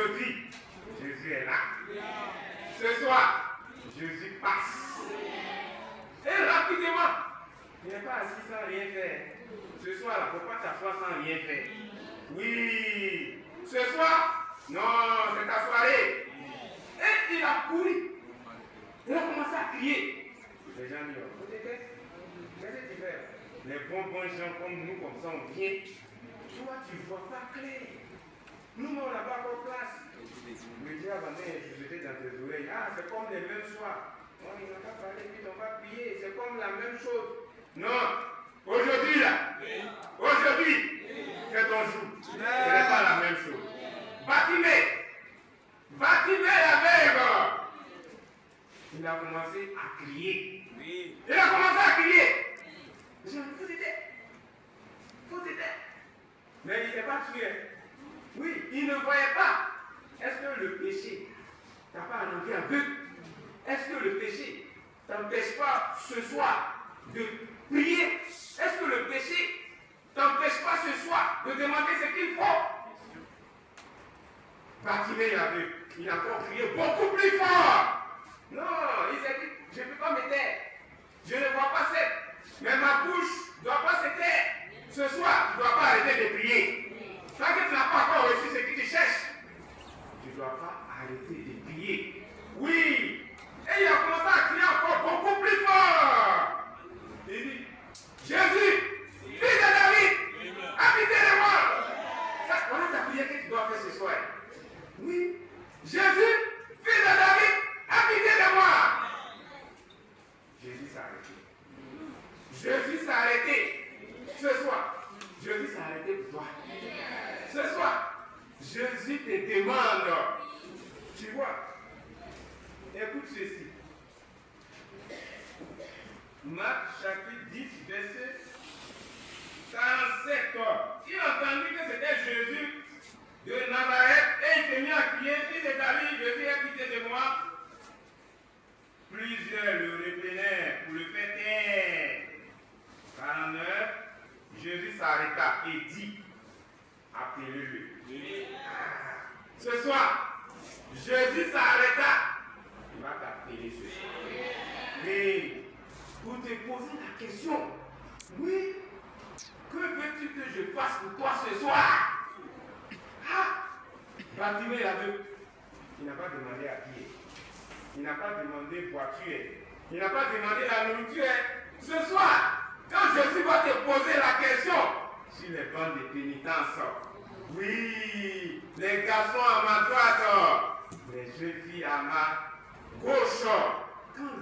aujourd'hui, Jésus est là. Ce soir, Jésus passe. Et rapidement, il n'est pas assis sans rien faire. Ce soir, il ne faut pas t'asseoir sans rien faire. Oui. Ce soir, non, c'est ta soirée. Et il a couru. Il a commencé à crier. Les gens disent, oh, qu'est-ce que tu fais? Les bons gens comme nous, comme ça, on vient. Toi, tu ne vois pas clair. Nous, on n'a pas encore place. Le diable a jeté dans tes oreilles. Ah, c'est comme les mêmes soirs. Oh, il n'a pas parlé, puis on va prier. C'est comme la même chose. Non. Aujourd'hui, là. Aujourd'hui, c'est ton jour. Ce n'est pas la même chose. Bartimée la veille. Il a commencé à crier. Il a commencé à crier. Je me faut t'aider. Faut t'aider. Mais il ne s'est pas tué. Oui, il ne voyait pas. Est-ce que le péché t'a pas rendu aveugle? Est-ce que le péché t'empêche pas ce soir de prier? Est-ce que le péché t'empêche pas ce soir de demander ce qu'il faut? Bartimée l'aveugle, il a encore crié beaucoup plus fort. Non, il s'est dit, je ne peux pas me taire. Je ne vois pas cette. Mais ma bouche ne doit pas se taire. Ce soir, tu ne dois pas arrêter de prier. Tant que tu n'as pas encore reçu ce que tu cherches, tu ne dois pas arrêter de prier. Oui. Et il a commencé à crier encore beaucoup plus fort. Il dit, Jésus, fils de David, aie pitié de moi. Voilà ta prière que tu dois faire ce soir. Oui. Jésus, fils de David, aie pitié de moi. Jésus s'est arrêté. Jésus s'est arrêté. Ce soir, Jésus s'est arrêté pour toi. Ce soir, Jésus te demande. Tu vois, écoute ceci. Marc chapitre 10, verset 47. Il a entendu que c'était Jésus de Nazareth et il s'est mis à crier, fils de David, Jésus, aie pitié de moi. Plusieurs le reprenaient pour le faire taire. 49, Jésus s'arrêta et dit, appelez-le. Ce soir, Jésus s'arrêta. Il va t'appeler ce soir. Mais pour te poser la question, oui, que veux-tu que je fasse pour toi ce soir? Ah, Bartimée l'aveugle, il n'a pas demandé à pied. Il n'a pas demandé voiture. Il n'a pas demandé la nourriture. Ce soir, quand Jésus va te poser la question sur les bancs de pénitence, oui, les garçons à ma droite, les jeunes filles à ma gauche.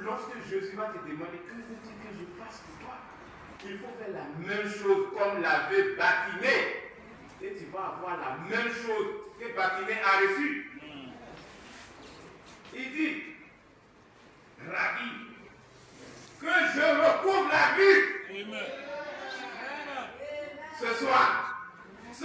Lorsque Jésus va te demander que veux-tu que je fasse pour toi, il faut faire la même chose comme l'avait Bartimée. Et tu vas avoir la même chose que Bartimée a reçue. Il dit, Rabbi, que je recouvre la vue. Ce soir, ce